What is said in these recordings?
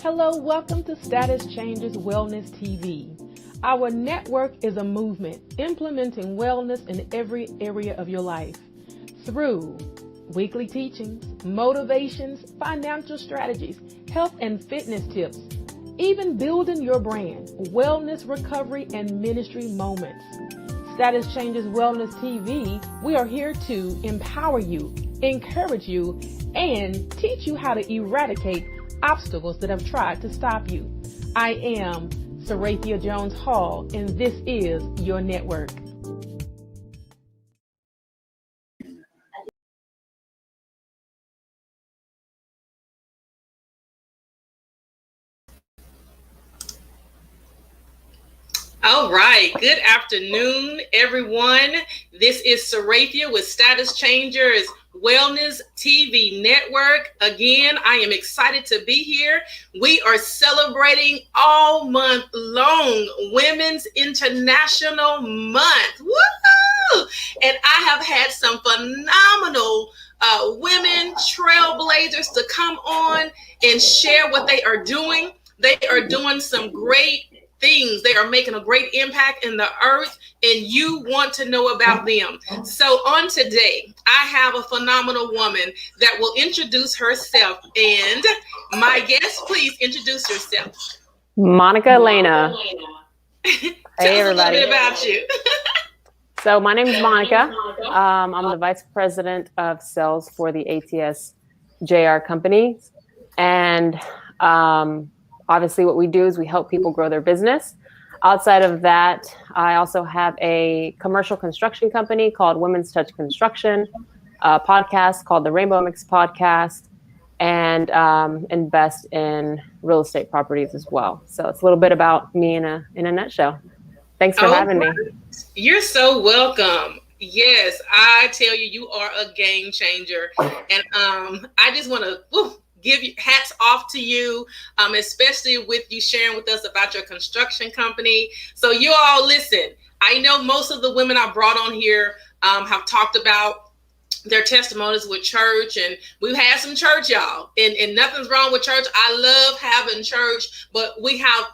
Hello, welcome to Status Changes Wellness TV. Our network is a movement implementing wellness in every area of your life through weekly teachings, motivations, financial strategies, health and fitness tips, even building your brand, wellness, recovery, and ministry moments. Status Changes Wellness TV, we are here to empower you, encourage you, and teach you how to eradicate obstacles that have tried to stop you. I am Sarathia Jones Hall, and this is your network. All right. Good afternoon, everyone. This is Sarathia with Status Changers Wellness TV Network. Again, I am excited to be here. We are celebrating all month long Women's International Month. Woo! And I have had some phenomenal women trailblazers to come on and share what they are doing. They are doing some great things. They are making a great impact in the earth, and you want to know about them. So on today, I have a phenomenal woman that will introduce herself. And my guest, please introduce yourself. Monica Elena. Hey, everybody. A little bit about you. So my name is Monica. I'm the Vice President of Sales for the ATS JR company. And obviously what we do is we help people grow their business. Outside of that, I also have a commercial construction company called Women's Touch Construction, a podcast called the Rainbow Mix Podcast, and invest in real estate properties as well. So it's a little bit about me in a nutshell. Thanks for having me. You're so welcome. Yes, I tell you, you are a game changer. And I just want to give you hats off to you, especially with you sharing with us about your construction company. So you all listen, I know most of the women I brought on here have talked about their testimonies with church, and we've had some church, y'all, and nothing's wrong with church. I love having church, but we have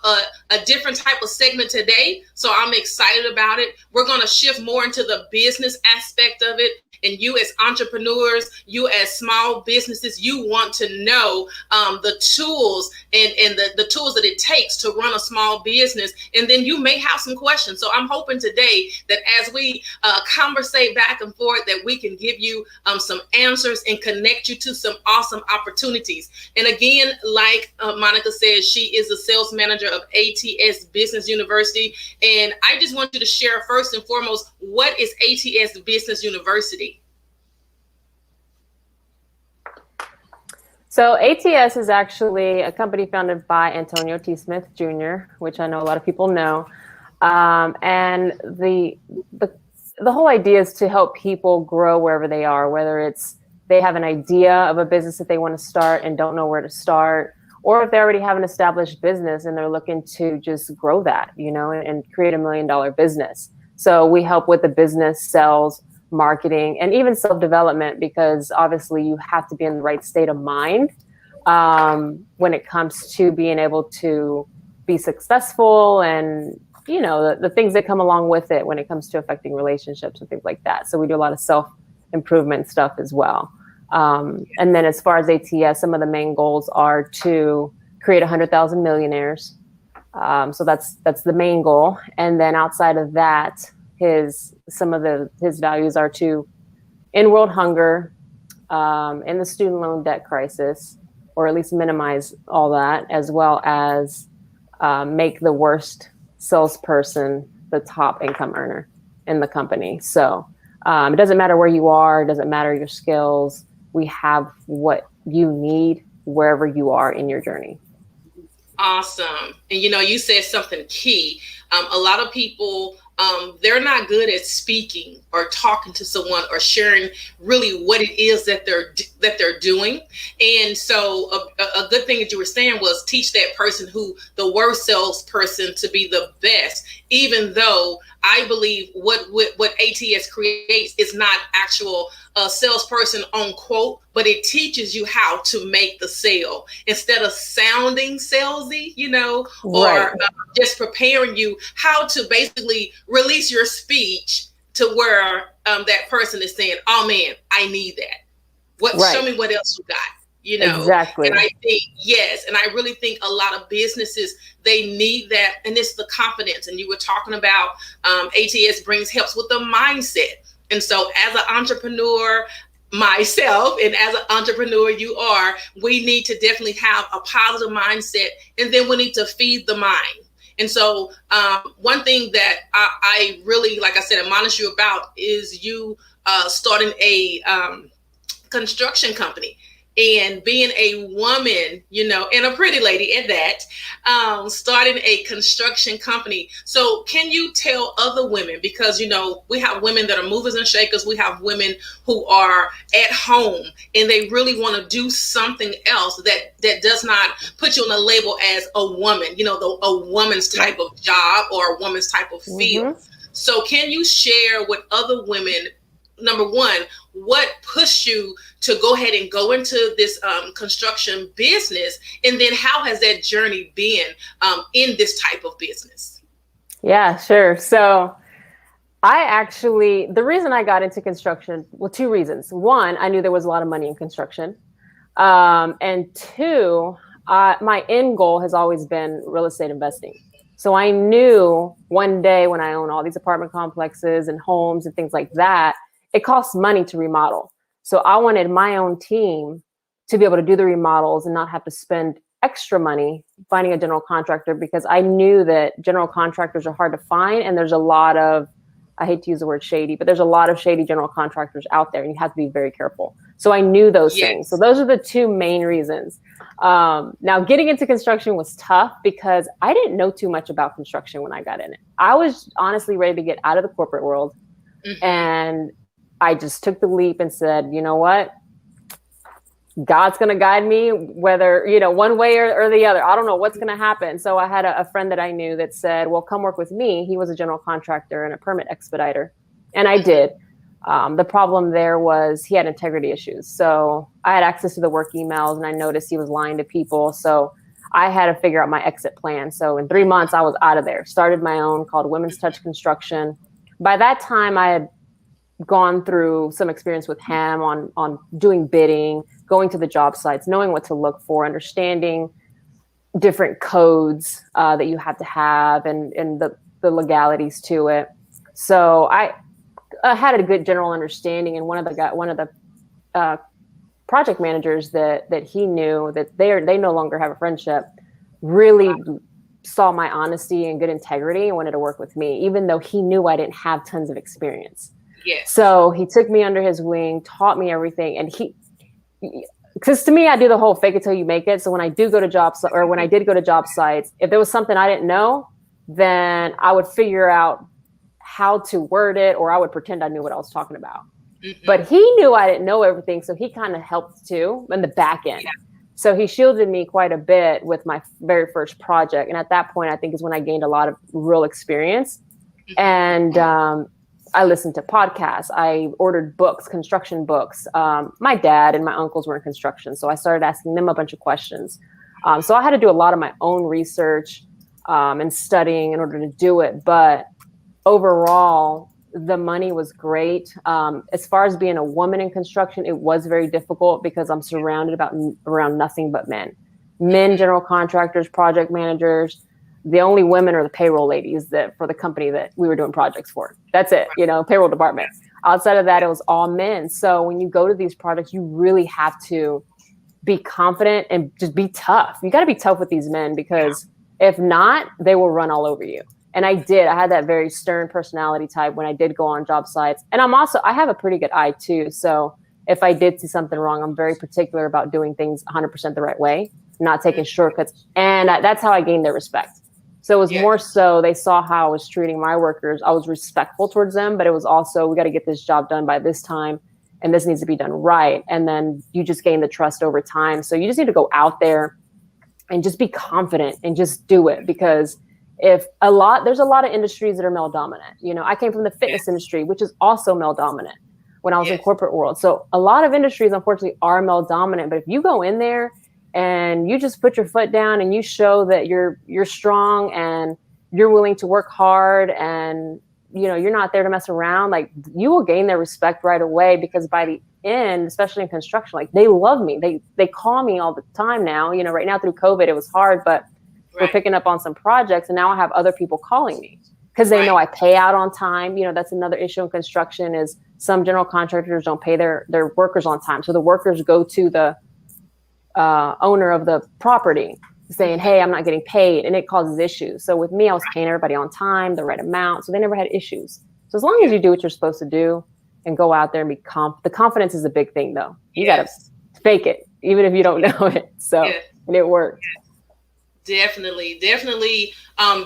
a different type of segment today. So I'm excited about it. We're going to shift more into the business aspect of it. And you as entrepreneurs, you as small businesses, you want to know the tools and the tools that it takes to run a small business. And then you may have some questions. So I'm hoping today that as we conversate back and forth, that we can give you some answers and connect you to some awesome opportunities. And again, like Monica said, she is a sales manager of ATS Business University. And I just want you to share first and foremost, what is ATS Business University? So ATS is actually a company founded by Antonio T. Smith Jr., which I know a lot of people know. And the whole idea is to help people grow wherever they are, whether it's they have an idea of a business that they want to start and don't know where to start, or if they already have an established business and they're looking to just grow that, and create $1 million business. So we help with the business, sales, marketing, and even self-development, because obviously you have to be in the right state of mind when it comes to being able to be successful and, the things that come along with it when it comes to affecting relationships and things like that. So we do a lot of self-improvement stuff as well. And then as far as ATS, some of the main goals are to create 100,000 millionaires. So that's the main goal. And then outside of that, his values are to end world hunger, end the student loan debt crisis, or at least minimize all that, as well as make the worst salesperson the top income earner in the company. So it doesn't matter where you are, it doesn't matter your skills. We have what you need wherever you are in your journey. Awesome. And you said something key. A lot of people, they're not good at speaking or talking to someone or sharing really what it is that they're doing. And so a good thing that you were saying was teach that person who the worst salesperson to be the best. even though I believe what ATS creates is not actual salesperson on quote, but it teaches you how to make the sale instead of sounding salesy, or just preparing you how to basically release your speech to where that person is saying, oh man, I need that. Show me what else you got. Exactly. And I think, yes. And I really think a lot of businesses, they need that. And it's the confidence. And you were talking about ATS helps with the mindset. And so as an entrepreneur, myself, and as an entrepreneur we need to definitely have a positive mindset. And then we need to feed the mind. And so one thing that I really, like I said, admonish you about is you starting a construction company. And being a woman, and a pretty lady at that, starting a construction company. So can you tell other women, because, we have women that are movers and shakers. We have women who are at home and they really want to do something else that does not put you on a label as a woman, a woman's type of job or a woman's type of field. So can you share with other women, number one, what pushed you to go ahead and go into this construction business? And then how has that journey been in this type of business? Yeah, sure. So the reason I got into construction, well, two reasons. One, I knew there was a lot of money in construction. And two, my end goal has always been real estate investing. So I knew one day when I own all these apartment complexes and homes and things like that, it costs money to remodel. So I wanted my own team to be able to do the remodels and not have to spend extra money finding a general contractor, because I knew that general contractors are hard to find. And there's a lot of, I hate to use the word shady, but there's a lot of shady general contractors out there and you have to be very careful. So I knew those things. So those are the two main reasons. Now getting into construction was tough because I didn't know too much about construction when I got in it. I was honestly ready to get out of the corporate world. And I just took the leap and said, you know what? God's going to guide me, whether, one way or the other. I don't know what's going to happen. So I had a friend that I knew that said, well, come work with me. He was a general contractor and a permit expediter. And I did. The problem there was he had integrity issues. So I had access to the work emails and I noticed he was lying to people. So I had to figure out my exit plan. So in 3 months, I was out of there. Started my own called Women's Touch Construction. By that time, I had gone through some experience with him on doing bidding, going to the job sites, knowing what to look for, understanding different codes that you have to have and the legalities to it. So I had a good general understanding. And one of the project managers that he knew that they no longer have a friendship really saw my honesty and good integrity and wanted to work with me, even though he knew I didn't have tons of experience. Yes. So he took me under his wing, taught me everything. And because to me, I do the whole fake it till you make it. So when I do go to jobs, or when I did go to job sites, if there was something I didn't know, then I would figure out how to word it, or I would pretend I knew what I was talking about. But he knew I didn't know everything. So he kind of helped too in the back end. Yeah. So he shielded me quite a bit with my very first project. And at that point, I think is when I gained a lot of real experience. And I listened to podcasts. I ordered books, construction books. My dad and my uncles were in construction. So I started asking them a bunch of questions. So I had to do a lot of my own research and studying in order to do it. But overall, the money was great. As far as being a woman in construction, it was very difficult because I'm surrounded around nothing but men. Men, general contractors, project managers. The only women are the payroll ladies for the company that we were doing projects for. That's it, payroll department. Outside of that, it was all men. So when you go to these projects, you really have to be confident and just be tough. You got to be tough with these men because if not, they will run all over you. And I did. I had that very stern personality type when I did go on job sites. And I have a pretty good eye too. So if I did see something wrong, I'm very particular about doing things 100% the right way, not taking shortcuts. And that's how I gained their respect. So it was more so they saw how I was treating my workers. I was respectful towards them, but it was also, we got to get this job done by this time and this needs to be done right. And then you just gain the trust over time. So you just need to go out there and just be confident and just do it, because there's a lot of industries that are male dominant. You know, I came from the fitness industry, which is also male dominant when I was in corporate world. So a lot of industries, unfortunately, are male dominant. But if you go in there and you just put your foot down and you show that you're strong and you're willing to work hard and, you know, you're not there to mess around, like, you will gain their respect right away, because by the end, especially in construction, like, they love me. They call me all the time now. You know, right now through COVID, it was hard, but we're picking up on some projects, and now I have other people calling me because they know I pay out on time. You know, that's another issue in construction, is some general contractors don't pay their workers on time. So the workers go to the owner of the property saying, hey, I'm not getting paid, and it causes issues. So with me, I was paying everybody on time, the right amount, so they never had issues. So as long as you do what you're supposed to do and go out there and be the confidence is a big thing, though. You got to fake it, even if you don't know it. So, and it worked. Definitely.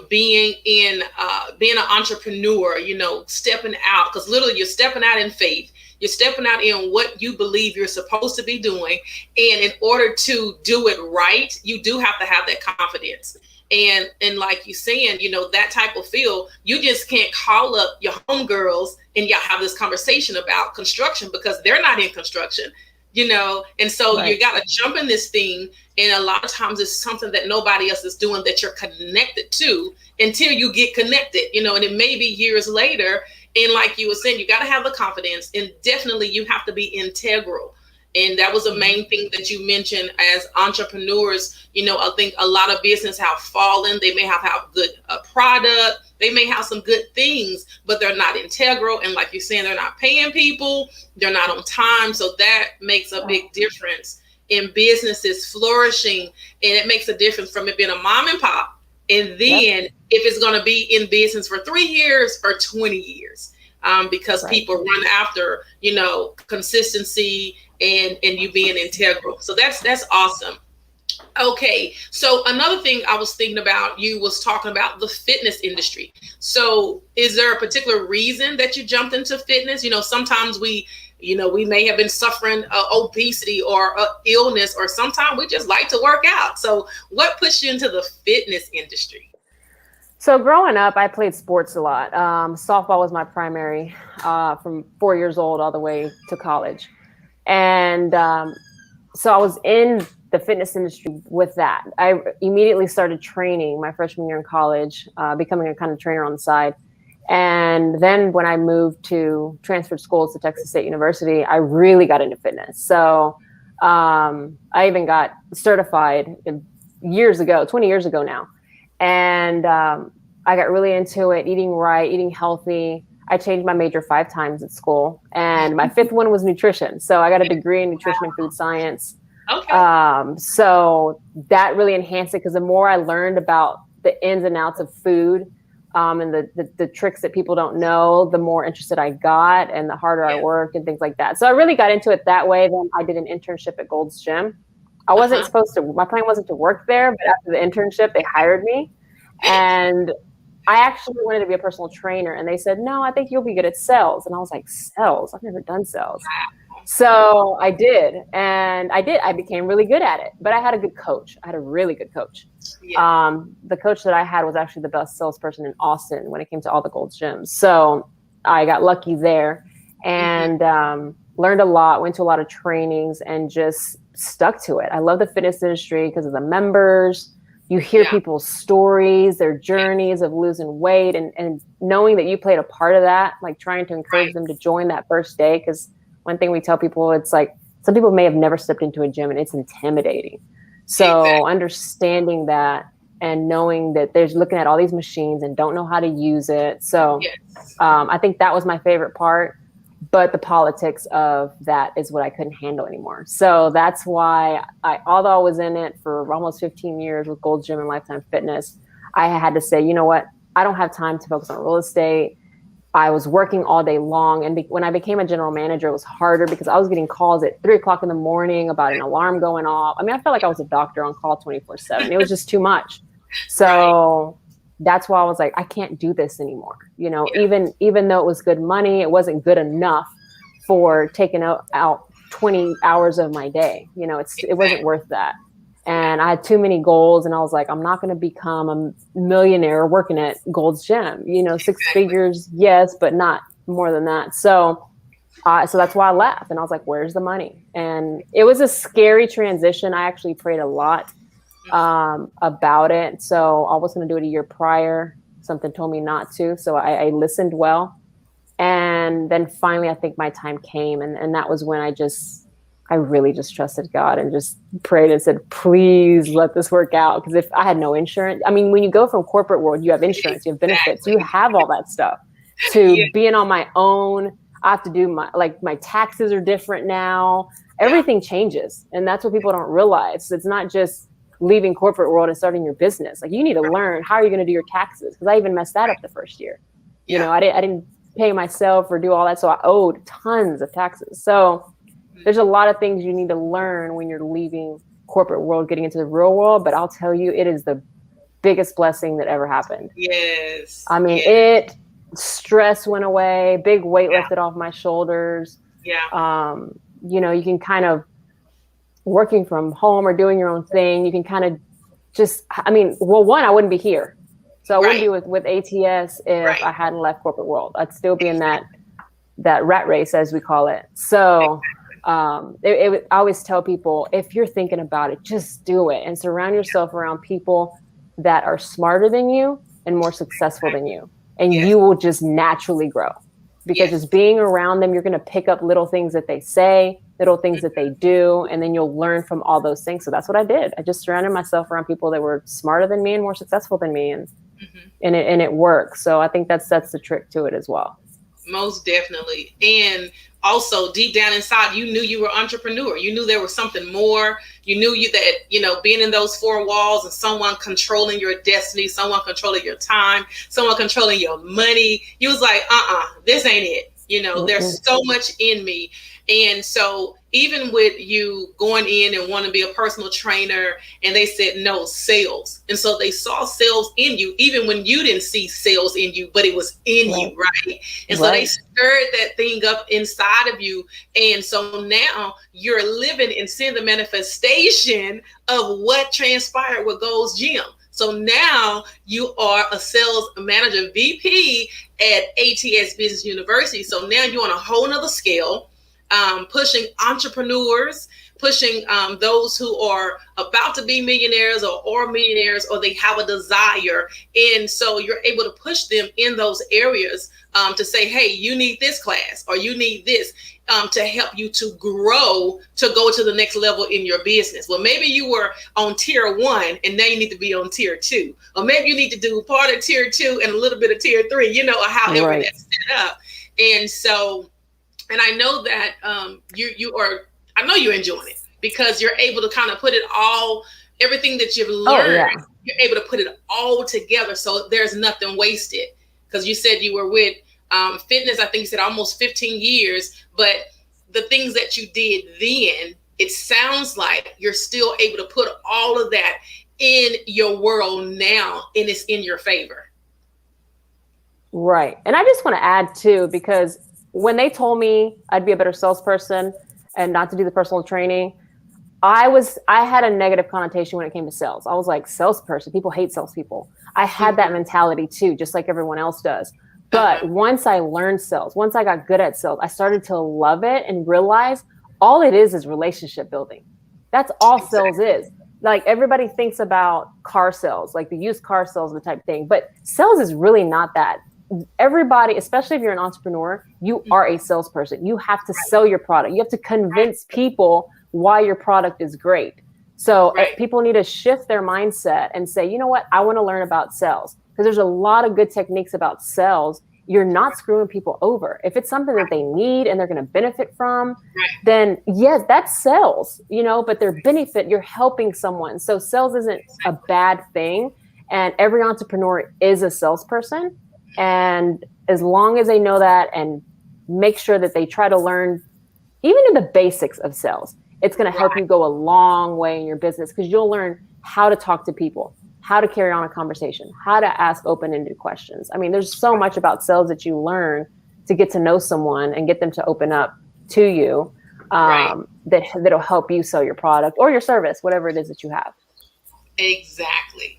Being an entrepreneur, you know, stepping out, because literally you're stepping out in faith. You're stepping out in what you believe you're supposed to be doing. And in order to do it right, you do have to have that confidence. And like you're saying, you know, that type of feel, you just can't call up your homegirls and y'all have this conversation about construction because they're not in construction, you know? And so you got to jump in this thing. And a lot of times it's something that nobody else is doing that you're connected to until you get connected, you know, and it may be years later. And like you were saying, you got to have the confidence, and definitely you have to be integral. And that was a main thing that you mentioned as entrepreneurs. You know, I think a lot of business have fallen. They may have good product. They may have some good things, but they're not integral. And like you're saying, they're not paying people. They're not on time. So that makes a big difference in businesses flourishing. And it makes a difference from it being a mom and pop. And then if it's going to be in business for 3 years or 20 years, because people run after, you know, consistency and you being integral. So that's awesome. Okay. So another thing I was thinking about, you was talking about the fitness industry. So is there a particular reason that you jumped into fitness? You know, sometimes we may have been suffering obesity or illness, or sometimes we just like to work out. So what pushed you into the fitness industry? So growing up, I played sports a lot. Softball was my primary from 4 years old all the way to college. And so I was in the fitness industry with that. I immediately started training my freshman year in college, becoming a kind of trainer on the side. And then when I transferred schools to Texas State University, I really got into fitness. So I even got certified years ago, 20 years ago now. And I got really into it, eating right, eating healthy. I changed my major 5 times at school. And my 5th one was nutrition. So I got a degree in nutrition and food science. Okay. So that really enhanced it, because the more I learned about the ins and outs of food, and the tricks that people don't know, the more interested I got and the harder I worked and things like that. So I really got into it that way. Then I did an internship at Gold's Gym. I wasn't supposed to, my plan wasn't to work there, but after the internship, they hired me. And I actually wanted to be a personal trainer. And they said, no, I think you'll be good at sales. And I was like, sales? I've never done sales. So I did. And I became really good at it. But I had a good coach. I had a really good coach. Yeah. The coach that I had was actually the best salesperson in Austin when it came to all the Gold's Gyms. So I got lucky there and learned a lot, went to a lot of trainings, and just stuck to it. I love the fitness industry because of the members. You hear people's stories, their journeys of losing weight, and knowing that you played a part of that, like trying to encourage them to join that first day. Because one thing we tell people, it's like some people may have never stepped into a gym and it's intimidating. So understanding that and knowing that there's looking at all these machines and don't know how to use it. So I think that was my favorite part. But the politics of that is what I couldn't handle anymore. So that's why although I was in it for almost 15 years with Gold's Gym and Lifetime Fitness, I had to say, you know what? I don't have time to focus on real estate. I was working all day long. And when I became a general manager, it was harder because I was getting calls at 3 o'clock in the morning about an alarm going off. I mean, I felt like I was a doctor on call 24/7. It was just too much. So that's why I was like, I can't do this anymore. You know, even though it was good money, it wasn't good enough for taking out 20 hours of my day. You know, it wasn't worth that. And I had too many goals, and I was like, I'm not going to become a millionaire working at Gold's Gym, six figures. Yes, but not more than that. So that's why I left, and I was like, where's the money? And it was a scary transition. I actually prayed a lot about it. So I was going to do it a year prior. Something told me not to. So I listened well. And then finally, I think my time came. And that was when I really just trusted God and just prayed and said, please let this work out. Because if I had no insurance, I mean, when you go from corporate world, you have insurance, you have benefits, you have all that stuff. To being on my own, I have to do my taxes are different now. Everything changes. And that's what people don't realize. It's not just leaving corporate world and starting your business. Like, you need to learn, how are you going to do your taxes? Because I even messed that up the first year. I didn't pay myself or do all that. So I owed tons of taxes. So there's a lot of things you need to learn when you're leaving corporate world, getting into the real world. But I'll tell you, it is the biggest blessing that ever happened. Yes. I mean, stress went away, big weight lifted off my shoulders. Yeah. You can kind of, working from home or doing your own thing, you can kind of I wouldn't be here. So I wouldn't be with ATS if I hadn't left corporate world. I'd still be in that rat race, as we call it. So I always tell people, if you're thinking about it, just do it and surround yourself around people that are smarter than you and more successful than you. And you will just naturally grow, because just being around them, you're going to pick up little things that they say, little things that they do, and then you'll learn from all those things. So that's what I did. I just surrounded myself around people that were smarter than me and more successful than me, and it worked. So I think that's the trick to it as well. Most definitely. And also, deep down inside, you knew you were an entrepreneur. You knew there was something more. You knew that being in those four walls and someone controlling your destiny, someone controlling your time, someone controlling your money. You was like, this ain't it. There's so much in me. And so even with you going in and wanting to be a personal trainer, and they said, no, sales. And so they saw sales in you, even when you didn't see sales in you, but it was in you, right? And so they stirred that thing up inside of you. And so now you're living and seeing the manifestation of what transpired with Gold's Gym. So now you are a sales manager, VP at ATS Business University. So now you're on a whole nother scale. Pushing entrepreneurs, pushing those who are about to be millionaires or millionaires, or they have a desire. And so you're able to push them in those areas to say, hey, you need this class, or you need this to help you to grow, to go to the next level in your business. Well, maybe you were on tier 1 and now you need to be on tier 2, or maybe you need to do part of tier 2 and a little bit of tier 3, or however that's set up. And so, and I know that I know you're enjoying it, because you're able to kind of put it all, everything that you've learned, you're able to put it all together. So there's nothing wasted. Because you said you were with fitness, I think you said almost 15 years, but the things that you did then, it sounds like you're still able to put all of that in your world now, and it's in your favor. Right. And I just want to add too, because when they told me I'd be a better salesperson and not to do the personal training, I had a negative connotation when it came to sales. I was like, salesperson, people hate salespeople. I had that mentality too, just like everyone else does. But once I learned sales, once I got good at sales, I started to love it and realize all it is relationship building. That's all sales is. Like, everybody thinks about car sales, like the used car sales, the type thing, but sales is really not that. Everybody, especially if you're an entrepreneur, you are a salesperson. You have to sell your product. You have to convince people why your product is great. So people need to shift their mindset and say, you know what, I want to learn about sales, because there's a lot of good techniques about sales. You're not screwing people over. If it's something that they need and they're going to benefit from, then yes, that's sales, but their benefit, you're helping someone. So sales isn't a bad thing. And every entrepreneur is a salesperson. And as long as they know that and make sure that they try to learn even in the basics of sales, it's going to help you go a long way in your business, because you'll learn how to talk to people, how to carry on a conversation, how to ask open-ended questions. I mean, there's so much about sales that you learn to get to know someone and get them to open up to you. that'll help you sell your product or your service, whatever it is that you have. Exactly.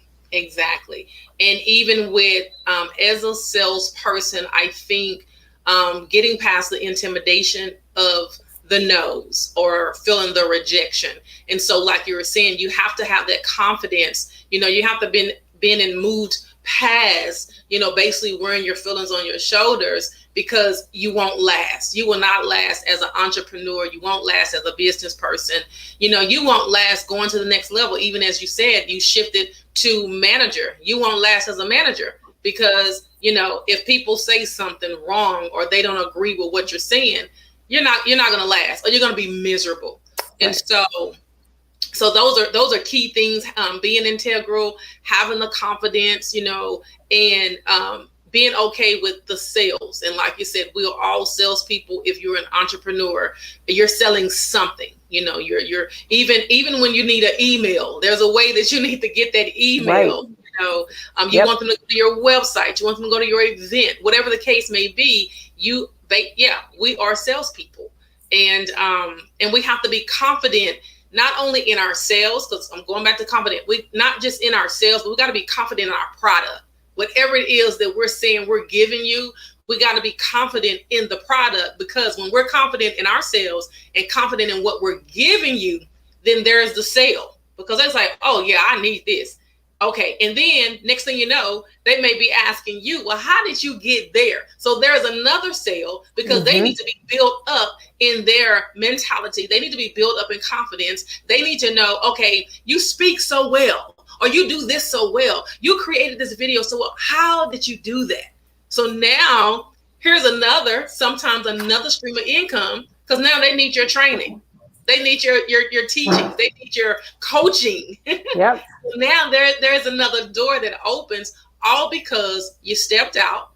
And even with, as a salesperson, I think getting past the intimidation of the no's or feeling the rejection. And so, like you were saying, you have to have that confidence. You know, you have to been and moved past, basically wearing your feelings on your shoulders, because you won't last. You will not last as an entrepreneur. You won't last as a business person. You won't last going to the next level. Even as you said, you shifted to manager. You won't last as a manager because, if people say something wrong or they don't agree with what you're saying, you're not going to last, or you're going to be miserable. Right. And so those are key things, being integral, having the confidence, and being okay with the sales. And like you said, we are all salespeople. If you're an entrepreneur, you're selling something. You're even when you need an email, there's a way that you need to get that email. Right. You want them to go to your website, you want them to go to your event, whatever the case may be. We are salespeople, and we have to be confident. Not only in our sales, because I'm going back to confident, we not just in our sales, but we got to be confident in our product. Whatever it is that we're saying we're giving you, we got to be confident in the product, because when we're confident in our sales and confident in what we're giving you, then there's the sale, because it's like, oh yeah, I need this. Okay. And then next thing you know, they may be asking you, well, how did you get there? So there's another sale, because they need to be built up in their mentality. They need to be built up in confidence. They need to know, okay, you speak so well, or you do this so well. You created this video so well. How did you do that? So now here's sometimes another stream of income, because now they need your training. They need your teaching. They need your coaching. Yep. Now there's another door that opens, all because you stepped out,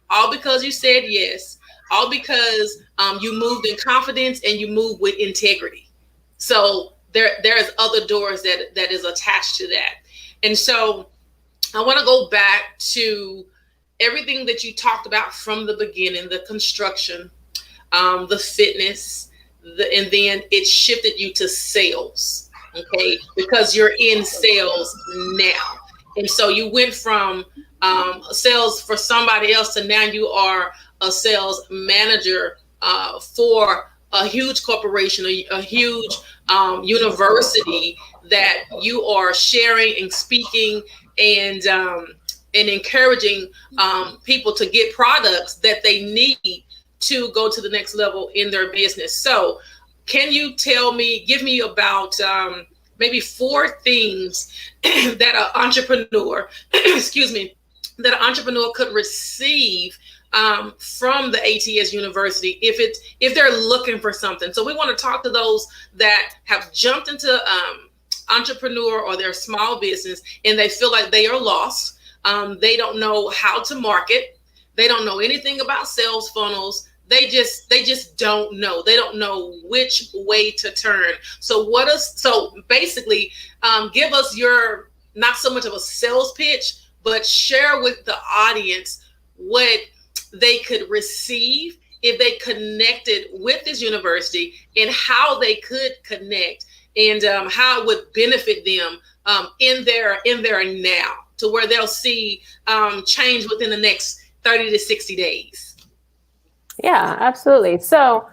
all because you said yes, all because you moved in confidence and you moved with integrity. So there's other doors that is attached to that. And so I want to go back to everything that you talked about from the beginning, the construction, the fitness, and then it shifted you to sales, okay? Because you're in sales now. And so you went from sales for somebody else to now you are a sales manager for a huge corporation, a huge university, that you are sharing and speaking and encouraging people to get products that they need to go to the next level in their business. So can you give me about maybe 4 things that an entrepreneur, that an entrepreneur could receive from the ATS University if they're looking for something. So we want to talk to those that have jumped into entrepreneur or their small business and they feel like they are lost. They don't know how to market. They don't know anything about sales funnels. They just don't know. They don't know which way to turn. So basically, give us your, not so much of a sales pitch, but share with the audience what they could receive if they connected with this university, and how they could connect, and how it would benefit them in their now, to where they'll see change within the next 30 to 60 days. Yeah, absolutely. So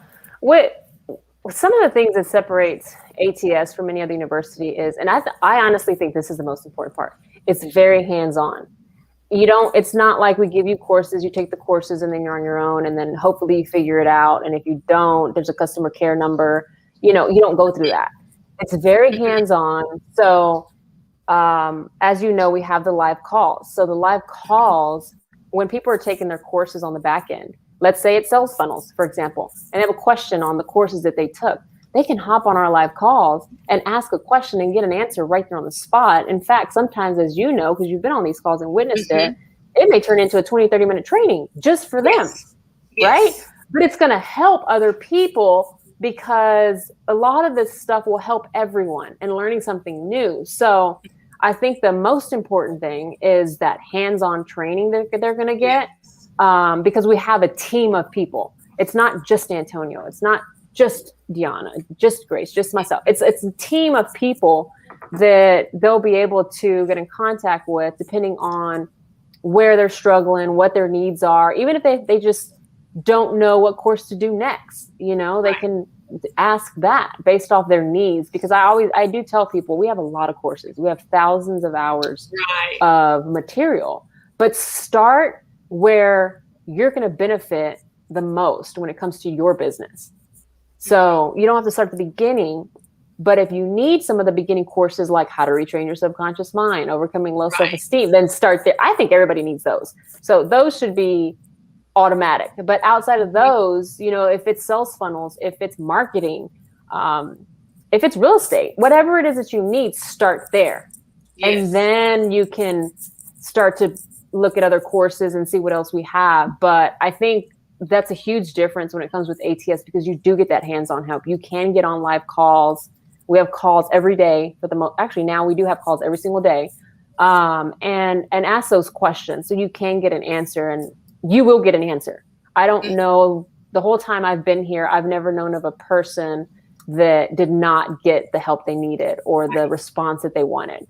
some of the things that separates ATS from any other university is, and I honestly think this is the most important part, it's very hands-on. It's not like we give you courses, you take the courses and then you're on your own and then hopefully you figure it out. And if you don't, there's a customer care number, you don't go through that. It's very hands-on. So as you know, we have the live calls. So the live calls, when people are taking their courses on the back end, let's say it's sales funnels, for example, and they have a question on the courses that they took, they can hop on our live calls and ask a question and get an answer right there on the spot. In fact, sometimes, as you know, because you've been on these calls and witnessed it may turn into a 20, 30-minute training just for them, right? But it's going to help other people, because a lot of this stuff will help everyone and learning something new. So I think the most important thing is that hands-on training that they're going to get, because we have a team of people. It's not just Antonio. It's not just Deanna, just Grace, just myself. It's a team of people that they'll be able to get in contact with depending on where they're struggling, what their needs are. Even if they just don't know what course to do next, they can ask that based off their needs. Because I do tell people we have a lot of courses. We have thousands of hours of material, but start where you're going to benefit the most when it comes to your business. So you don't have to start at the beginning, but if you need some of the beginning courses like how to retrain your subconscious mind, overcoming low self-esteem, then start there. I think everybody needs those. So those should be automatic. But outside of those, if it's sales funnels, if it's marketing, if it's real estate, whatever it is that you need, start there. Yes. And then you can start to look at other courses and see what else we have. But I think that's a huge difference when it comes with ATS, because you do get that hands-on help. You can get on live calls. We have calls every day for the most. Actually, now we do have calls every single day, and ask those questions so you can get an answer, and you will get an answer. I don't know, the whole time I've been here, I've never known of a person that did not get the help they needed or the response that they wanted.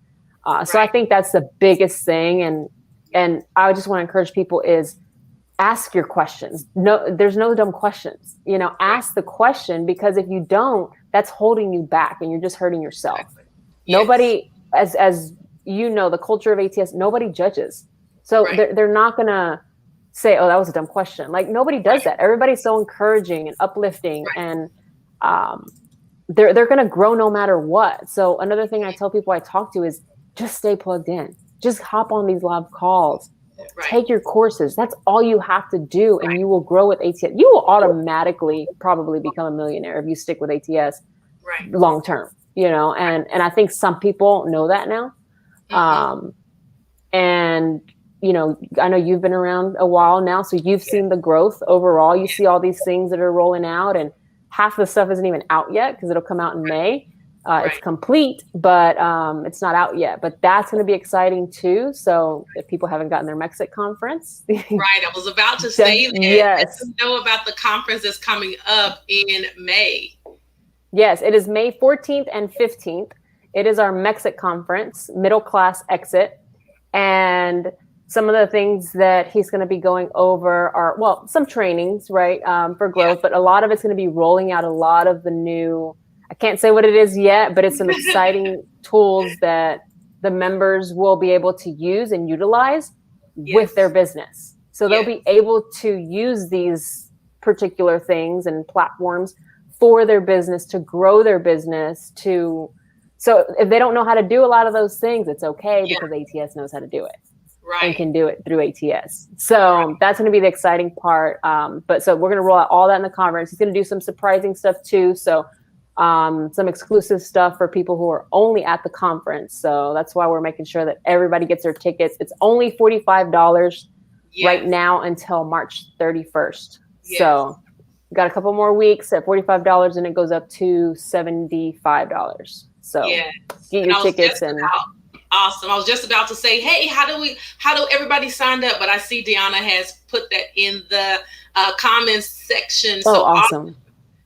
So I think that's the biggest thing, and I just want to encourage people is ask your questions. No, there's no dumb questions. Ask the question, because if you don't, that's holding you back and you're just hurting yourself. Exactly. Yes. Nobody, as the culture of ATS, nobody judges. So they're not going to say, oh, that was a dumb question. Like, nobody does that. Everybody's so encouraging and uplifting, and they're going to grow no matter what. So another thing I tell people I talk to is just stay plugged in. Just hop on these live calls. Take your courses. That's all you have to do, and you will grow with ATS. You will automatically probably become a millionaire if you stick with ATS long term. And I think some people know that now. And I know you've been around a while now, so you've seen the growth overall. You see all these things that are rolling out, and half the stuff isn't even out yet because it'll come out in May. It's complete, but it's not out yet. But that's going to be exciting too. So if people haven't gotten their Mexic conference, I was about to say that. Yes, let them know about the conference that's coming up in May. Yes, it is May 14th and 15th. It is our Mexic conference, Middle Class Exit, and some of the things that he's going to be going over are some trainings, for growth, but a lot of it's going to be rolling out a lot of the new. I can't say what it is yet, but it's some exciting tools that the members will be able to use and utilize with their business. So they'll be able to use these particular things and platforms for their business, to grow their business, so if they don't know how to do a lot of those things, it's okay because ATS knows how to do it. And can do it through ATS. So that's going to be the exciting part. But so we're going to roll out all that in the conference. He's going to do some surprising stuff too. So some exclusive stuff for people who are only at the conference. So that's why we're making sure that everybody gets their tickets. It's only $45 right now until March 31st. Yes. So got a couple more weeks at $45, and it goes up to $75. So get your tickets. Awesome. I was just about to say, hey, how do everybody sign up? But I see Deanna has put that in the comments section. So awesome.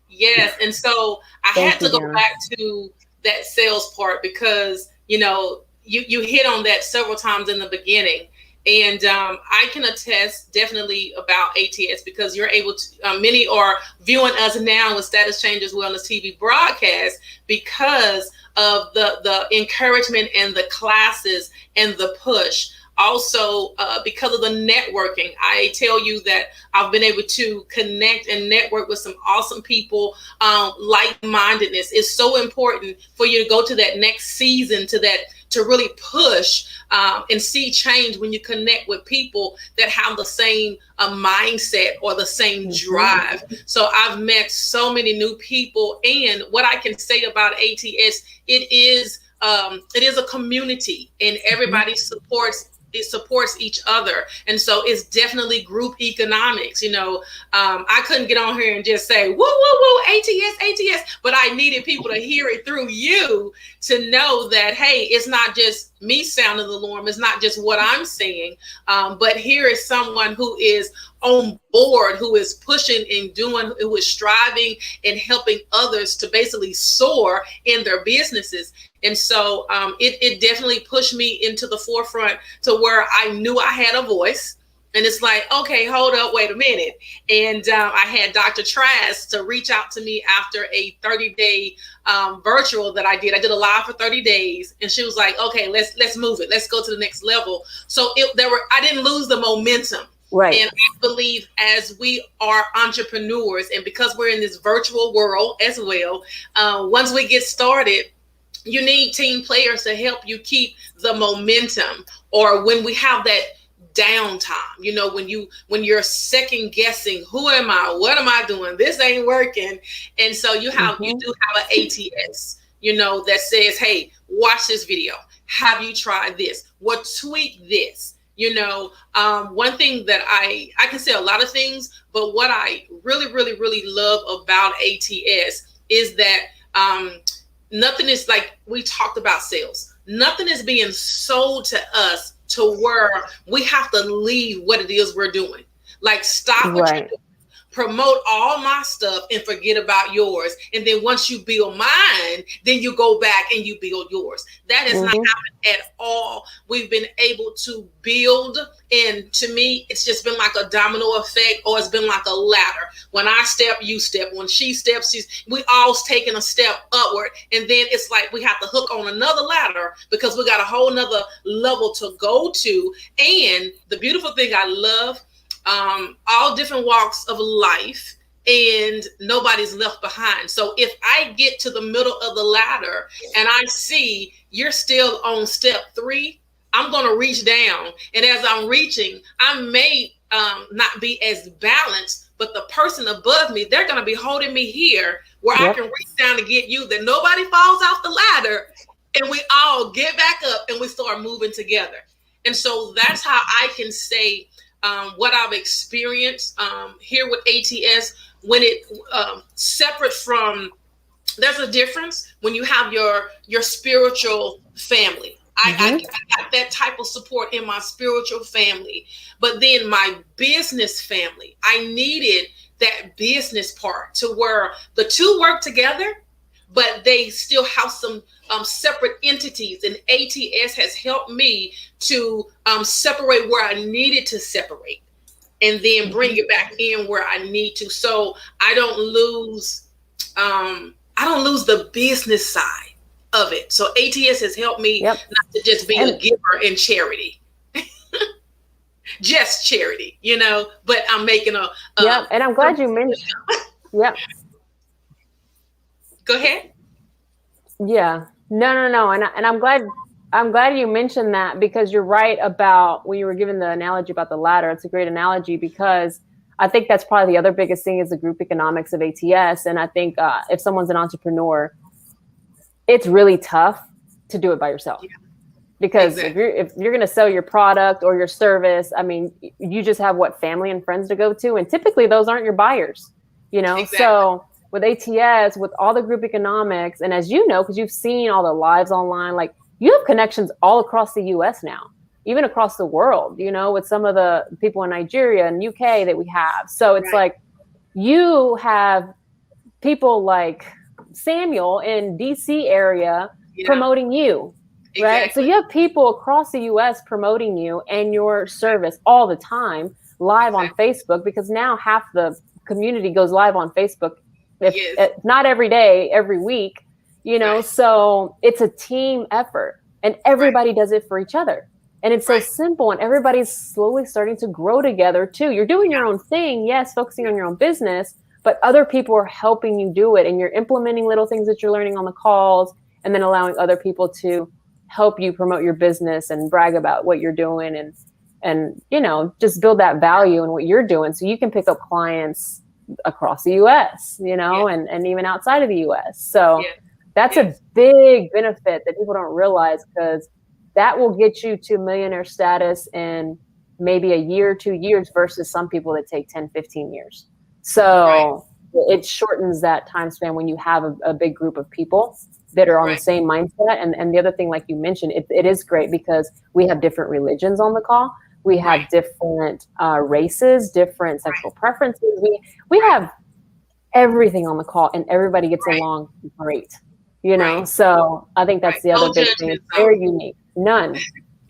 Yes. And so I had to go back to that sales part because, you hit on that several times in the beginning. And I can attest definitely about ATS because you're able to, many are viewing us now with Status Changers Wellness TV broadcast because of the encouragement and the classes and the push. Also, because of the networking, I tell you that I've been able to connect and network with some awesome people. Like-mindedness is so important for you to go to that next season, to really push and see change when you connect with people that have the same mindset or the same drive. So I've met so many new people, and what I can say about ATS, it is a community, and everybody supports each other. And so it's definitely group economics. I couldn't get on here and just say, woo, woo, woo, ATS, but I needed people to hear it through you to know that, hey, it's not just me sounding the alarm. It's not just what I'm saying, but here is someone who is on board, who is pushing and doing, who is striving and helping others to basically soar in their businesses. And so it definitely pushed me into the forefront to where I knew I had a voice. And it's like, okay, hold up, wait a minute. And I had Dr. Trask to reach out to me after a 30-day virtual that I did. I did a live for 30 days, and she was like, okay, let's move it. Let's go to the next level. So I didn't lose the momentum. Right. And I believe as we are entrepreneurs, and because we're in this virtual world as well, once we get started, you need team players to help you keep the momentum. Or when we have that downtime, when you're second guessing, who am I, what am I doing, this ain't working. And so you do have an ATS, that says, hey, watch this video, have you tried this, what, tweak this. One thing that I can say a lot of things, but what I really, really, really love about ATS is that nothing is, like we talked about sales, nothing is being sold to us to where we have to leave what it is we're doing. Like, stop what you're doing, promote all my stuff and forget about yours. And then once you build mine, then you go back and you build yours. That has not happened at all. We've been able to build. And to me, it's just been like a domino effect, or it's been like a ladder. When I step, you step. When she steps, we all taking a step upward. And then it's like we have to hook on another ladder because we got a whole nother level to go to. And the beautiful thing I love, all different walks of life, and nobody's left behind. So if I get to the middle of the ladder and I see you're still on step 3, I'm going to reach down. And as I'm reaching, I may not be as balanced, but the person above me, they're going to be holding me here where I can reach down to get you, that nobody falls off the ladder, and we all get back up and we start moving together. And so that's how I can say what I've experienced here with ATS, when it separate from, there's a difference when you have your spiritual family. I got that type of support in my spiritual family, but then my business family, I needed that business part to where the two work together, but they still have some separate entities. And ATS has helped me to separate where I needed to separate, and then bring it back in where I need to. So I don't lose the business side of it. So ATS has helped me not to just be a giver in charity. Just charity, but I'm making a and I'm glad you mentioned Go ahead. Yeah. No. And I'm glad you mentioned that, because you're right about when you were giving the analogy about the ladder. It's a great analogy, because I think that's probably the other biggest thing is the group economics of ATS. And I think if someone's an entrepreneur, it's really tough to do it by yourself. Because if you're going to sell your product or your service, I mean, you just have family and friends to go to. And typically those aren't your buyers, So with ATS, with all the group economics, and as you know, because you've seen all the lives online, like, you have connections all across the US now, even across the world, with some of the people in Nigeria and UK that we have. So it's like, you have people like Samuel in DC area promoting you, right? So you have people across the US promoting you and your service all the time, live on Facebook, because now half the community goes live on Facebook, if not every day, every week, so it's a team effort, and everybody does it for each other. And it's so simple, and everybody's slowly starting to grow together too. You're doing your own thing, yes, focusing on your own business, but other people are helping you do it, and you're implementing little things that you're learning on the calls, and then allowing other people to help you promote your business and brag about what you're doing, and just build that value in what you're doing, so you can pick up clients across the US, and even outside of the US. So that's a big benefit that people don't realize, because that will get you to millionaire status in maybe a year, 2 years, versus some people that take 10, 15 years. So it shortens that time span when you have a big group of people that are on the same mindset. And the other thing, like you mentioned, it is great because we have different religions on the call, We have different races, different sexual preferences. We have everything on the call, and everybody gets along great. You know, so I think that's the other big thing. It's very unique. None.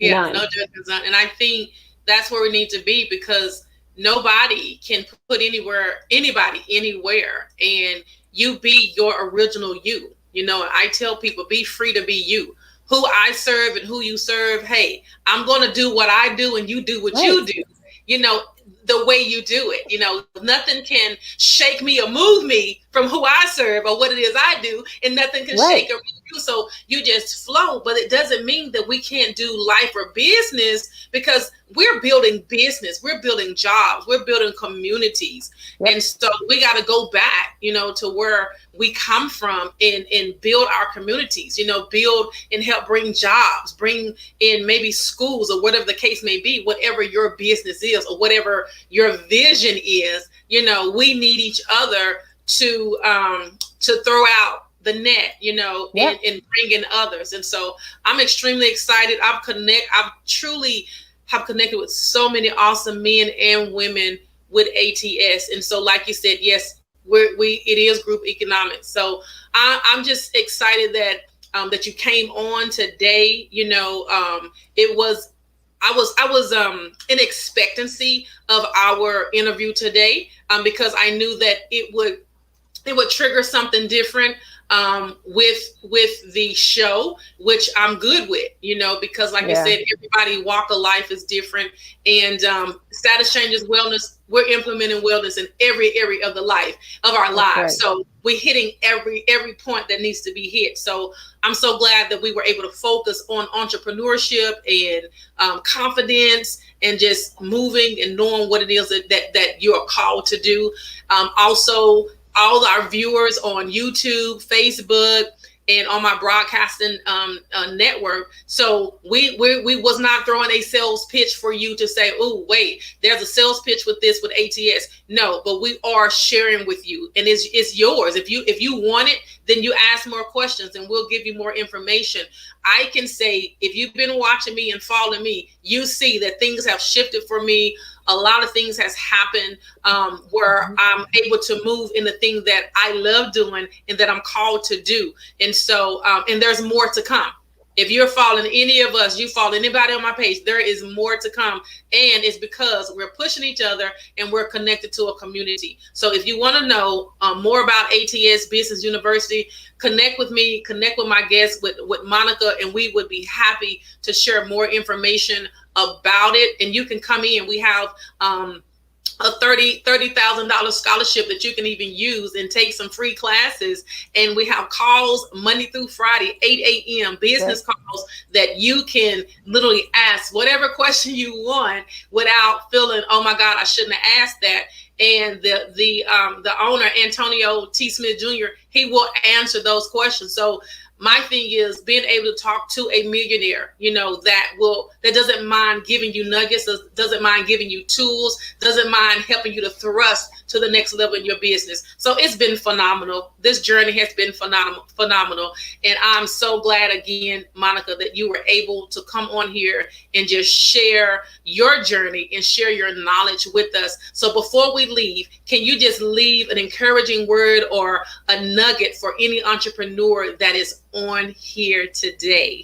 No judgment zone. And I think that's where we need to be, because nobody can put anybody anywhere, and you be your original you. You know, I tell people, be free to be you. Who I serve and who you serve, hey, I'm going to do what I do and you do what you do. You know, the way you do it. You know, nothing can shake me or move me from who I serve or what it is I do, and nothing can shake or move you. So you just flow. But it doesn't mean that we can't do life or business, because we're building business, we're building jobs, we're building communities. And so we got to go back, you know, to where we come from, and build our communities, you know, build and help bring jobs, bring in maybe schools or whatever the case may be, whatever your business is or whatever your vision is. You know, we need each other to throw out the net, you know, and bring in others. And so I'm extremely excited. I've truly have connected with so many awesome men and women with ATS. And so, like you said, yes, it is group economics. So I'm just excited that you came on today. You know, I was in expectancy of our interview today, because I knew that it would trigger something different with the show, which I'm good with, you know, because like you said, everybody walk of life is different, and Status Changes Wellness, we're implementing wellness in every area of our lives. So we're hitting every point that needs to be hit. So I'm so glad that we were able to focus on entrepreneurship and confidence, and just moving and knowing what it is that you're called to do. Also, all our viewers on YouTube, Facebook, and on my broadcasting network. So we was not throwing a sales pitch for you to say, oh, wait, there's a sales pitch with this with ATS. No, but we are sharing with you, and it's yours. If you want it, then you ask more questions and we'll give you more information. I can say, if you've been watching me and following me, you see that things have shifted for me. A lot of things has happened where I'm able to move in the thing that I love doing and that I'm called to do. And so, and there's more to come. If you're following any of us, you follow anybody on my page, there is more to come. And it's because we're pushing each other and we're connected to a community. So if you want to know more about ATS Business University, connect with me, connect with my guest, with Monica, and we would be happy to share more information about it. And you can come in. We have a $30,000 scholarship that you can even use and take some free classes. And we have calls Monday through Friday, 8 a.m. business calls that you can literally ask whatever question you want without feeling, oh my God, I shouldn't have asked that. And the owner, Antonio T. Smith Jr., he will answer those questions. So my thing is being able to talk to a millionaire, you know, that doesn't mind giving you nuggets, doesn't mind giving you tools, doesn't mind helping you to thrust to the next level in your business. So it's been phenomenal. This journey has been phenomenal. And I'm so glad again, Monica, that you were able to come on here and just share your journey and share your knowledge with us. So before we leave, can you just leave an encouraging word or a nugget for any entrepreneur that is on here today?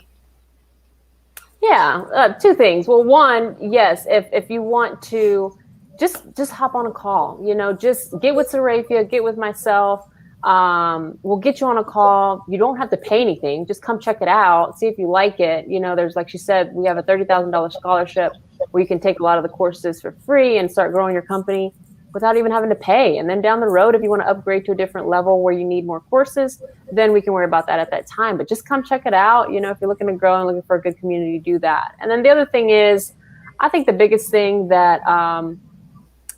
Yeah, two things. Well, one, yes, if you want to just hop on a call, you know, just get with Sarafia, get with myself. We'll get you on a call. You don't have to pay anything. Just come check it out. See if you like it. You know, there's, like she said, we have a $30,000 scholarship where you can take a lot of the courses for free and start growing your company without even having to pay. And then down the road, if you want to upgrade to a different level where you need more courses, then we can worry about that at that time. But just come check it out. You know, if you're looking to grow and looking for a good community, do that. And then the other thing is, I think the biggest thing that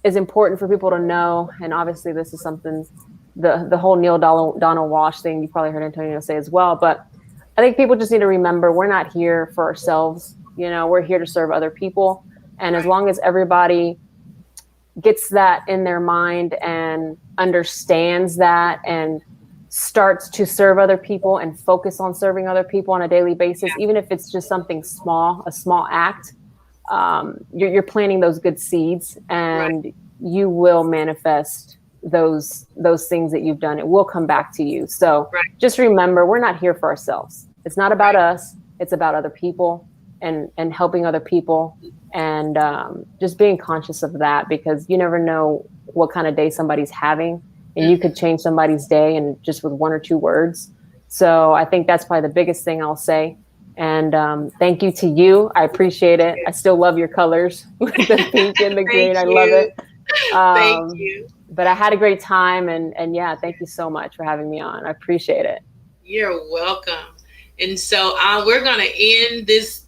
is important for people to know, and obviously this is something, the whole Neil Donald Walsh thing, you probably heard Antonio say as well, but I think people just need to remember we're not here for ourselves. You know, we're here to serve other people. And as long as everybody gets that in their mind and understands that and starts to serve other people and focus on serving other people on a daily basis, even if it's just something small, a small act, you're planting those good seeds, and Right. you will manifest those things that you've done. It will come back to you. So Right. just remember, we're not here for ourselves. It's not about us. It's about other people and helping other people, and just being conscious of that, because you never know what kind of day somebody's having, and you could change somebody's day and just with 1 or 2 words. So I think that's probably the biggest thing I'll say. And thank you to you. I appreciate it. I still love your colors, the pink and the green. I love it. Thank you. But I had a great time, and yeah, thank you so much for having me on. I appreciate it. You're welcome. And so we're going to end this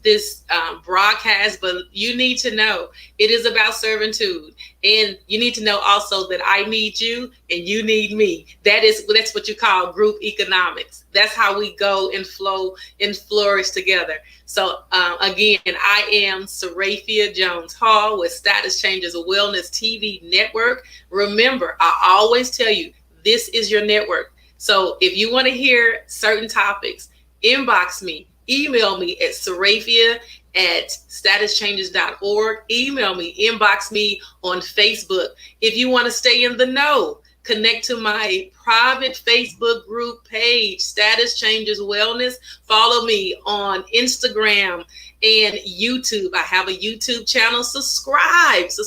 broadcast, but you need to know it is about servitude, and you need to know also that I need you and you need me. That's what you call group economics. That's how we go and flow and flourish together. So again, I am Seraphia Jones Hall with Status Changes Wellness TV Network. Remember, I always tell you, this is your network. So if you want to hear certain topics, inbox me, email me at seraphia@statuschanges.org. Email me, inbox me on Facebook. If you want to stay in the know, connect to my private Facebook group page, Status Changes Wellness. Follow me on Instagram and YouTube. I have a YouTube channel. Subscribe, so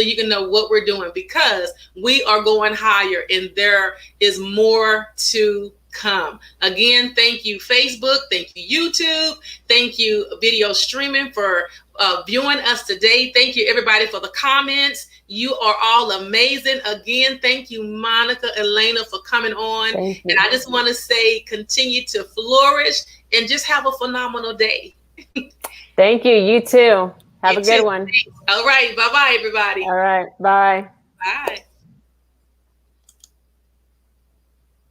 you can know what we're doing, because we are going higher and there is more to come. Again, thank you, Facebook. Thank you, YouTube. Thank you, video streaming, for viewing us today. Thank you, everybody, for the comments. You are all amazing. Again, thank you, Monica, Elena, for coming on. And I just want to say, continue to flourish and just have a phenomenal day. Thank you. You too. Have a good one. All right. Bye-bye, everybody. All right. Bye. Bye.